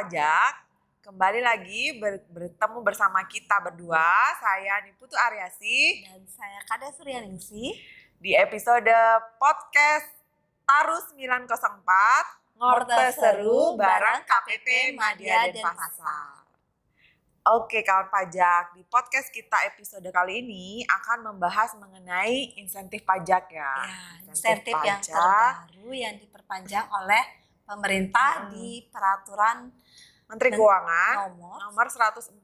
Pajak. Kembali lagi bertemu bersama kita berdua. Saya Niputu Aryasi. Dan saya Kada Suryaningsih. Di episode podcast Tarus 904. Ngorte Seru bareng KPP Madya Denpasar. Oke kawan pajak, di podcast kita episode kali ini akan membahas mengenai insentif pajak ya. Insentif yang terbaru yang diperpanjang oleh pemerintah di peraturan Menteri Keuangan nomor 114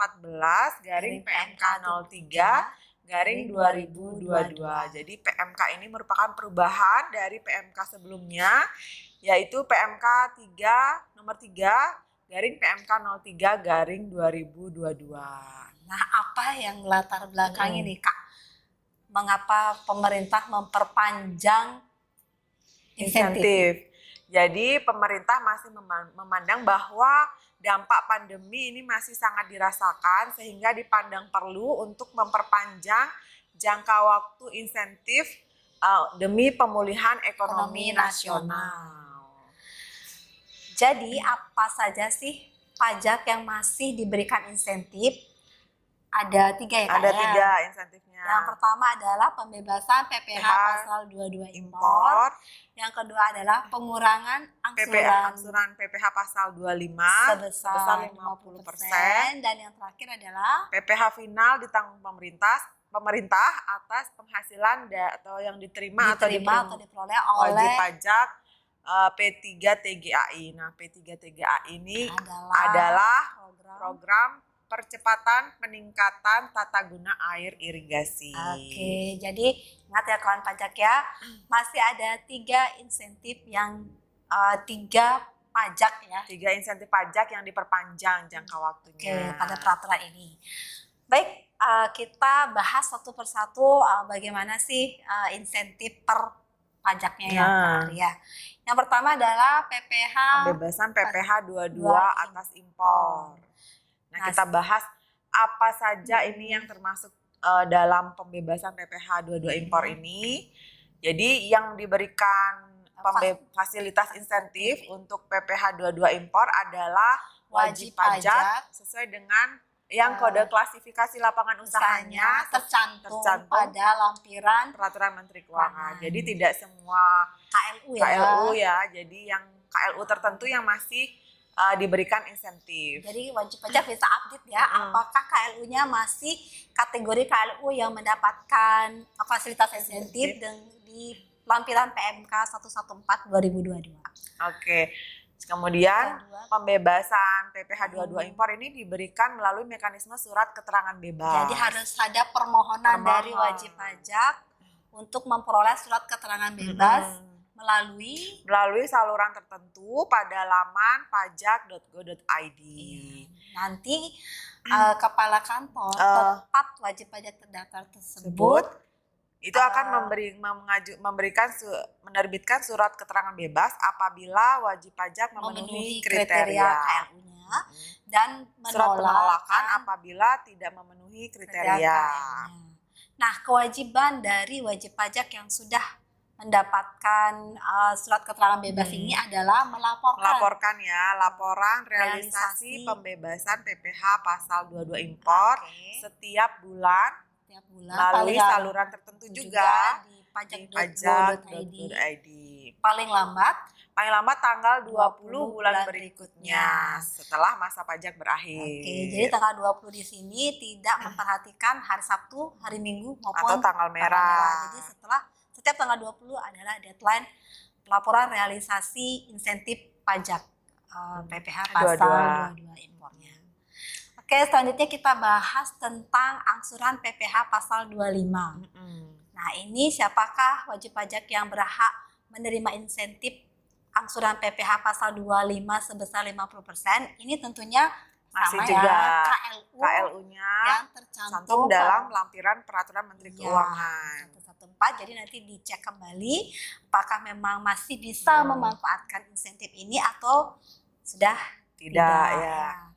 garing PMK 03 garing 2022. Jadi PMK ini merupakan perubahan dari PMK sebelumnya, yaitu PMK nomor 3 garing PMK 03 garing 2022. Nah, apa yang latar belakangnya nih Kak? Mengapa pemerintah memperpanjang insentif? Jadi pemerintah masih memandang bahwa dampak pandemi ini masih sangat dirasakan sehingga dipandang perlu untuk memperpanjang jangka waktu insentif demi pemulihan ekonomi nasional. Jadi apa saja sih pajak yang masih diberikan insentif? Ada 3 ya Kak? Ada 3 insentifnya. Yang pertama adalah pembebasan PPh pasal 22 impor. Yang kedua adalah pengurangan angsuran PPh pasal 25 sebesar 50%. Dan yang terakhir adalah PPh final ditanggung pemerintah atas penghasilan atau yang diterima atau diperoleh oleh wajib pajak P3 TGAI. Nah, P3 TGAI ini adalah program percepatan peningkatan tata guna air irigasi. Oke, jadi ingat ya kawan pajak ya, masih ada 3 insentif yang 3 pajak ya. 3 insentif pajak yang diperpanjang jangka waktunya. Oke, pada peraturan ini. Baik, kita bahas satu persatu bagaimana sih insentif per pajaknya ya. Yang pertama adalah PPh pembebasan PPh 22 atas impor. Nah, kita bahas apa saja ini yang termasuk dalam pembebasan PPh 22 impor ini. Jadi yang diberikan fasilitas insentif untuk PPh 22 impor adalah wajib pajak sesuai dengan yang kode klasifikasi lapangan usahanya tercantum pada lampiran peraturan Menteri Keuangan. Jadi tidak semua KLU ya. Jadi yang KLU tertentu yang masih diberikan insentif. Jadi wajib pajak bisa update ya, apakah KLU-nya masih kategori KLU yang mendapatkan fasilitas insentif di lampiran PMK 114 2022. Oke. Kemudian pembebasan PPh 22 impor ini diberikan melalui mekanisme surat keterangan bebas. Jadi harus ada permohonan dari wajib pajak untuk memperoleh surat keterangan bebas melalui saluran tertentu pada laman pajak.go.id. Nanti kepala kantor tepat wajib pajak terdaftar tersebut itu akan menerbitkan surat keterangan bebas apabila wajib pajak memenuhi kriteria KLU-nya dan surat penolakan apabila tidak memenuhi kriteria. Nah, kewajiban dari wajib pajak yang sudah mendapatkan surat keterangan bebas ini adalah melaporkan laporan realisasi pembebasan PPh pasal 22 impor setiap bulan melalui saluran tertentu juga di pajak.go.id. Paling lambat tanggal 20 bulan berikutnya setelah masa pajak berakhir. Oke, jadi tanggal 20 di sini tidak memperhatikan hari Sabtu, hari Minggu maupun atau tanggal merah. Jadi setiap tanggal 20 adalah deadline pelaporan realisasi insentif pajak PPh pasal 22 impornya. Oke, selanjutnya kita bahas tentang angsuran PPh pasal 25. Nah, ini siapakah wajib pajak yang berhak menerima insentif angsuran PPh pasal 25 sebesar 50%? Ini tentunya masih juga KLU-nya yang tercantum dalam lampiran peraturan Menteri Keuangan. 114. Jadi nanti dicek kembali apakah memang masih bisa memanfaatkan insentif ini atau sudah tidak ya.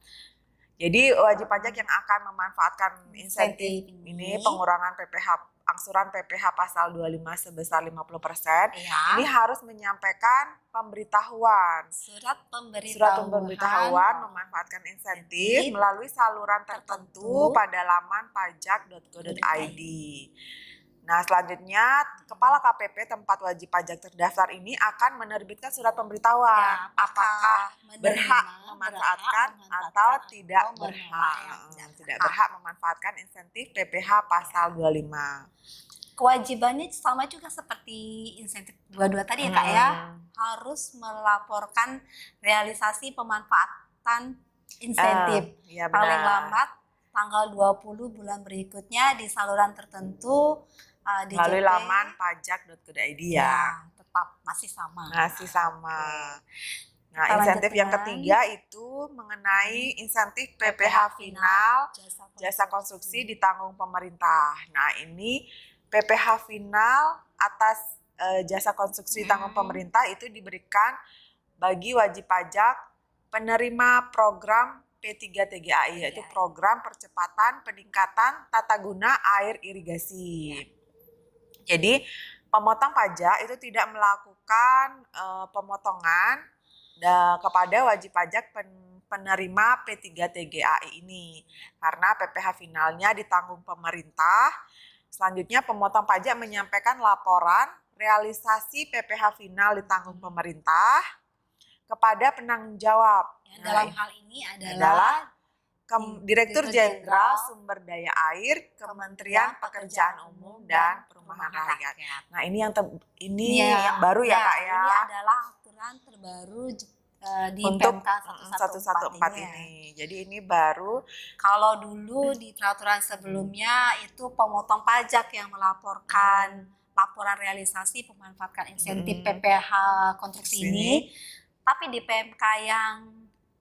Jadi wajib pajak yang akan memanfaatkan insentif ini pengurangan angsuran PPh pasal 25 sebesar 50%, Ya. ini harus menyampaikan pemberitahuan. Surat Surat pemberitahuan memanfaatkan insentif melalui saluran tertentu pada laman pajak.go.id. Nah, selanjutnya Kepala KPP tempat wajib pajak terdaftar ini akan menerbitkan surat pemberitahuan Ya, apakah berhak memanfaatkan atau tidak atau berhak. menolak. Tidak berhak memanfaatkan insentif PPh pasal 25. Kewajibannya sama juga seperti insentif 22 tadi ya Kak ya, harus melaporkan realisasi pemanfaatan insentif Iya, paling benar. lambat tanggal 20 bulan berikutnya di saluran tertentu di Melalui JP. laman pajak.go.id ya. Tetap masih sama. Masih sama. Nah, Kita insentif yang lanjutkan. ketiga itu mengenai insentif PPh final jasa konstruksi ditanggung pemerintah. Nah, ini PPh final atas jasa konstruksi ditanggung pemerintah itu diberikan bagi wajib pajak penerima program P3TGAI, yaitu program percepatan peningkatan tata guna air irigasi. Jadi pemotong pajak itu tidak melakukan pemotongan kepada wajib pajak penerima P3TGAI ini karena PPh finalnya ditanggung pemerintah. Selanjutnya pemotong pajak menyampaikan laporan realisasi PPh final ditanggung pemerintah kepada penanggung jawab. Dalam hal ini adalah Direktur Jenderal Sumber Daya Air Kementerian Pekerjaan Umum dan Perumahan Rakyat. Nah, ini yang baru ya Kak ya. Ini adalah aturan terbaru di untuk PMK 114 ini. Jadi ini baru. Kalau dulu di peraturan sebelumnya itu pemotong pajak yang melaporkan laporan realisasi pemanfaatan insentif PPh konstruksi ini. Tapi di PMK yang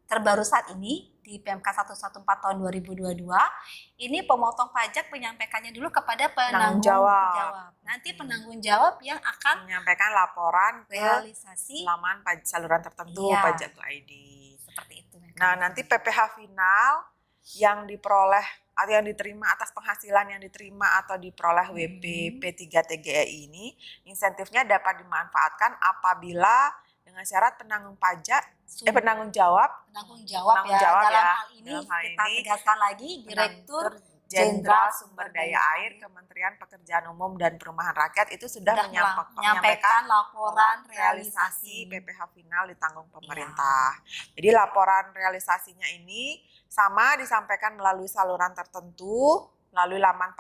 terbaru saat ini, di PMK 114 tahun 2022, ini pemotong pajak menyampaikannya dulu kepada penanggung jawab. Nanti penanggung jawab yang akan menyampaikan laporan realisasi laman saluran tertentu pajak.go.id. Seperti itu. Nah, nanti PPh final yang diperoleh atau yang diterima atas penghasilan yang diterima atau diperoleh WP P3TGAI ini, insentifnya dapat dimanfaatkan apabila dengan syarat penanggung jawab dalam hal ini kita tegaskan lagi Direktur Jenderal Sumber Daya Air Kementerian Pekerjaan Umum dan Perumahan Rakyat itu sudah menyampaikan laporan realisasi PPh final ditanggung pemerintah. Jadi laporan realisasinya ini sama disampaikan melalui saluran tertentu, melalui laman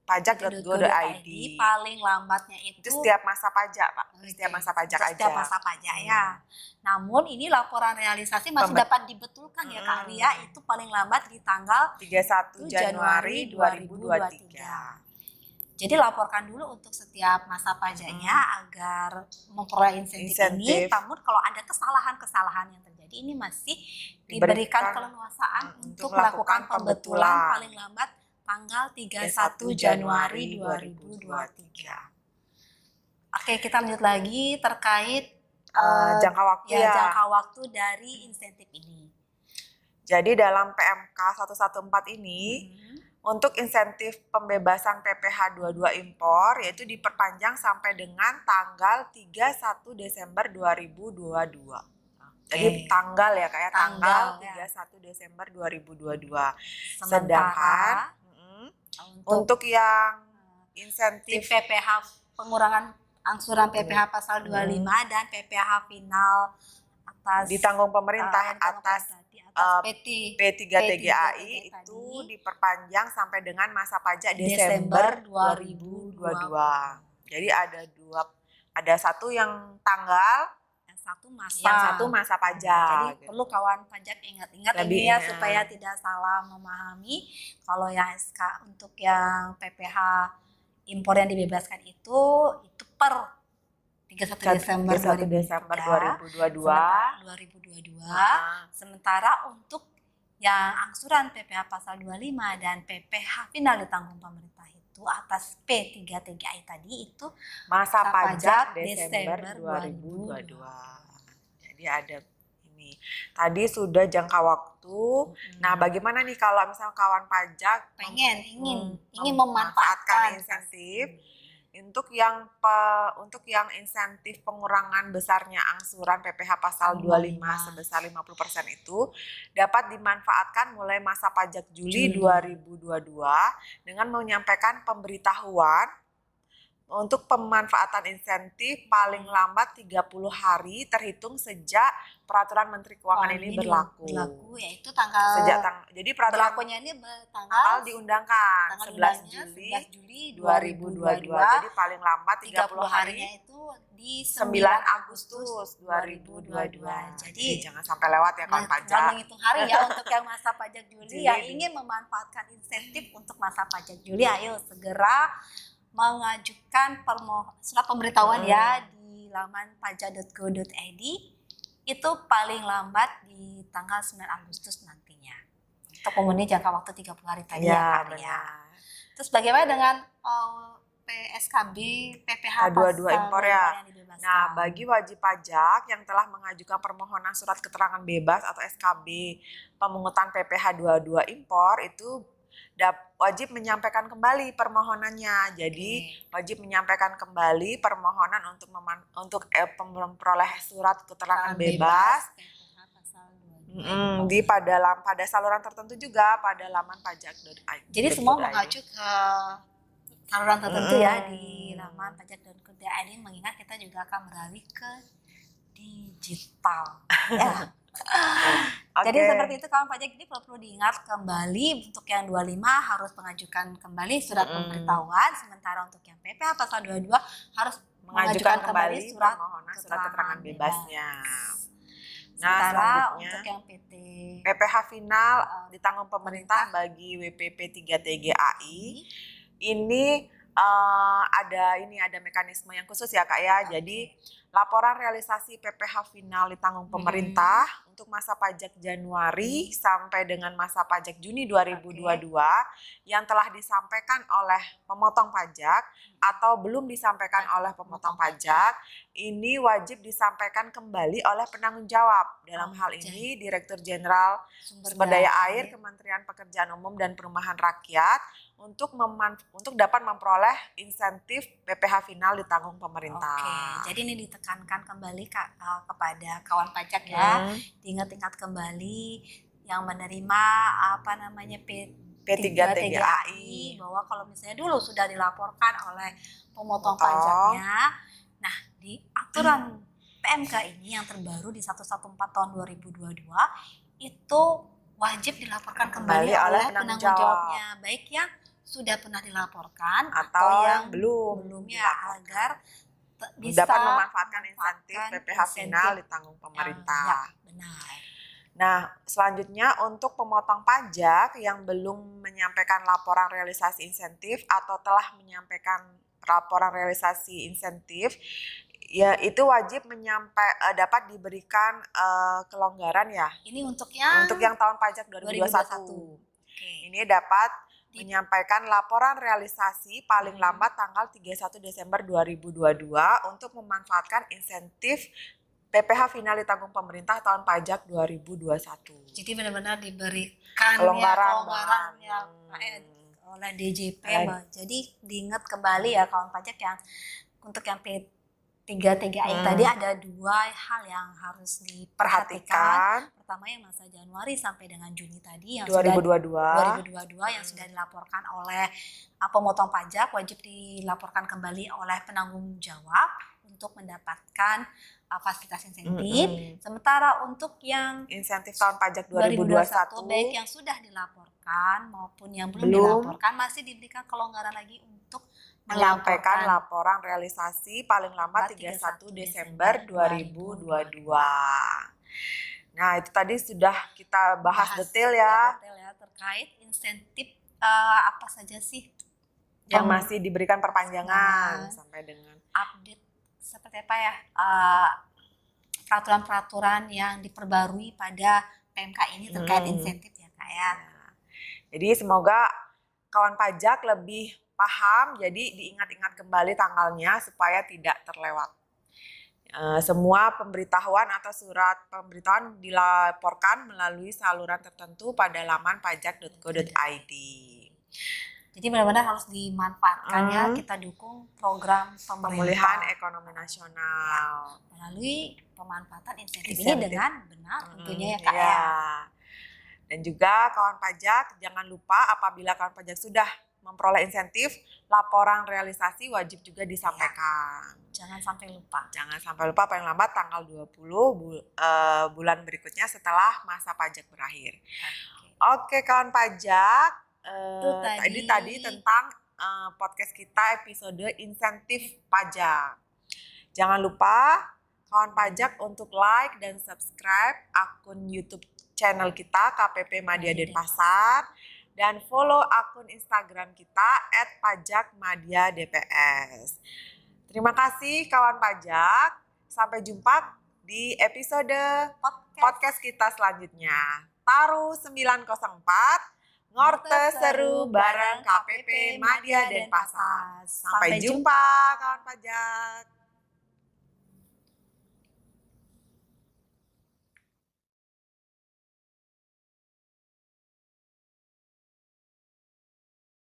pajak.go.id. Paling lambatnya itu setiap masa pajak, Pak. Setiap masa pajak aja. Setiap masa pajak ya. Namun ini laporan realisasi masih dapat dibetulkan ya Kak Ria, itu paling lambat di tanggal 31 Januari 2023. Jadi laporkan dulu untuk setiap masa pajaknya agar memperoleh insentif ini. Namun kalau ada kesalahan-kesalahan yang terjadi ini masih diberikan keleluasaan untuk melakukan pembetulan paling lambat tanggal 31 Januari 2023. Oke, kita lanjut lagi terkait jangka waktu jangka waktu dari insentif ini. Jadi dalam PMK 114 ini untuk insentif pembebasan PPh 22 impor yaitu diperpanjang sampai dengan tanggal 31 Desember 2022. Jadi tanggal ya kayak tanggal 31 Desember 2022. Sedangkan untuk yang insentif PPh pengurangan angsuran PPh pasal 25 dan PPh final atas ditanggung pemerintah atas P3TGAI itu diperpanjang sampai dengan masa pajak Desember 2022. Jadi ada satu yang tanggal, yang satu masa pajak. Jadi perlu kawan pajak ingat-ingat ini ya supaya tidak salah memahami. Kalau yang SK untuk yang PPh impor yang dibebaskan itu per 31 Desember 2022. Sementara untuk yang angsuran PPh pasal 25 dan PPh final ditanggung pemerintah itu atas P3TGAI tadi itu masa pajak Desember 2022. Jadi ada ini ini. Tadi sudah jangka waktu. Nah, bagaimana nih kalau misalnya kawan pajak ingin memanfaatkan insentif untuk yang insentif pengurangan besarnya angsuran PPh pasal 25 sebesar 50% itu dapat dimanfaatkan mulai masa pajak Juli 2022 dengan menyampaikan pemberitahuan untuk pemanfaatan insentif paling lambat 30 hari terhitung sejak peraturan Menteri Keuangan ini berlaku. Yaitu tanggal jadi peraturan berlakunya ini tanggal diundangkan 11 Juli 2022. Jadi paling lambat 30 harinya itu di 9 Agustus 2022. Jadi jangan sampai lewat ya kawan pajak. Jangan menghitung hari ya untuk yang masa pajak Juli yang ingin memanfaatkan insentif untuk masa pajak Juli, ayo segera mengajukan surat pemberitahuan ya di laman pajak.go.id itu paling lambat di tanggal 9 Agustus nantinya. Untuk memenuhi jangka waktu 30 hari tadi ya. Terus bagaimana dengan PSKB PPh 22 impor ya. Nah, bagi wajib pajak yang telah mengajukan permohonan surat keterangan bebas atau SKB pemungutan PPh 22 impor itu wajib menyampaikan kembali permohonannya. Jadi wajib menyampaikan kembali permohonan untuk memperoleh surat keterangan bebas pada saluran tertentu juga pada laman pajak. Jadi semua mengacu ke saluran tertentu ya di laman pajak.go.id, mengingat kita juga akan beralih ke digital. Ya. Jadi seperti itu kawan pajak, ini perlu diingat kembali untuk yang 25 harus mengajukan kembali surat pemberitahuan, sementara untuk yang PPh pasal 22 harus mengajukan kembali surat keterangan bebasnya. Sementara untuk yang PPh final ditanggung pemerintah bagi WPP 3TGAI ini ada mekanisme yang khusus ya Kak ya. Jadi laporan realisasi PPh final ditanggung pemerintah untuk masa pajak Januari sampai dengan masa pajak Juni 2022 yang telah disampaikan oleh pemotong pajak atau belum disampaikan oleh pemotong pajak, ini wajib disampaikan kembali oleh penanggung jawab. Dalam hal ini Direktur Jenderal Sumber Daya Air Kementerian Pekerjaan Umum dan Perumahan Rakyat untuk dapat memperoleh insentif PPh final ditanggung pemerintah. Jadi ini ditekankan kembali kepada kawan pajak ya, diingat-ingat kembali yang menerima P3TGAI bahwa kalau misalnya dulu sudah dilaporkan oleh pemotong pajaknya, nah di aturan PMK ini yang terbaru di 114 tahun 2022 itu wajib dilaporkan kembali oleh penanggung jawabnya, baik yang sudah pernah dilaporkan atau yang belum ya, agar bisa dapat memanfaatkan insentif PPh final ditanggung pemerintah. Benar. Nah, selanjutnya untuk pemotong pajak yang belum menyampaikan laporan realisasi insentif atau telah menyampaikan laporan realisasi insentif, ya itu wajib dapat diberikan kelonggaran ya. Ini untuk yang tahun pajak 2021. Ini dapat menyampaikan laporan realisasi paling lambat tanggal 31 Desember 2022 untuk memanfaatkan insentif PPh final ditanggung pemerintah tahun pajak 2021. Jadi benar-benar diberikan kelonggaran oleh DJP. Jadi diingat kembali ya kawan pajak yang untuk yang P3TGAI tadi ada dua hal yang harus diperhatikan. Pertama yang masa Januari sampai dengan Juni tadi yang 2022 yang sudah dilaporkan oleh pemotong pajak wajib dilaporkan kembali oleh penanggung jawab untuk mendapatkan fasilitas insentif. Sementara untuk yang insentif tahun pajak 2021 baik yang sudah dilaporkan maupun yang belum dilaporkan masih diberikan kelonggaran lagi untuk menyampaikan laporan realisasi paling lambat 31 Desember 2022. Nah, itu tadi sudah kita bahas detail ya terkait insentif apa saja sih yang masih diberikan perpanjangan sampai dengan update seperti apa ya peraturan-peraturan yang diperbarui pada PMK ini terkait insentif ya Kak ya. Jadi semoga kawan pajak lebih paham, jadi diingat-ingat kembali tanggalnya supaya tidak terlewat. Semua pemberitahuan atau surat pemberitahuan dilaporkan melalui saluran tertentu pada laman pajak.go.id. Jadi benar-benar harus dimanfaatkan ya, kita dukung program Pemulihan ekonomi nasional melalui pemanfaatan insentif ini dengan benar tentunya ya Kak ya. Dan juga kawan pajak, jangan lupa apabila kawan pajak sudah memperoleh insentif, laporan realisasi wajib juga disampaikan. Jangan sampai lupa. Jangan sampai lupa paling lambat tanggal 20 bulan berikutnya setelah masa pajak berakhir. Oke kawan pajak, tadi tentang podcast kita episode insentif pajak. Jangan lupa kawan pajak untuk like dan subscribe akun YouTube channel kita KPP Madya Denpasar dan follow akun Instagram kita @pajakmadyadps. Terima kasih kawan pajak. Sampai jumpa di episode podcast kita selanjutnya. Taruh 904 Ngorte Seru bareng KPP Madya Denpasar. Sampai jumpa kawan pajak.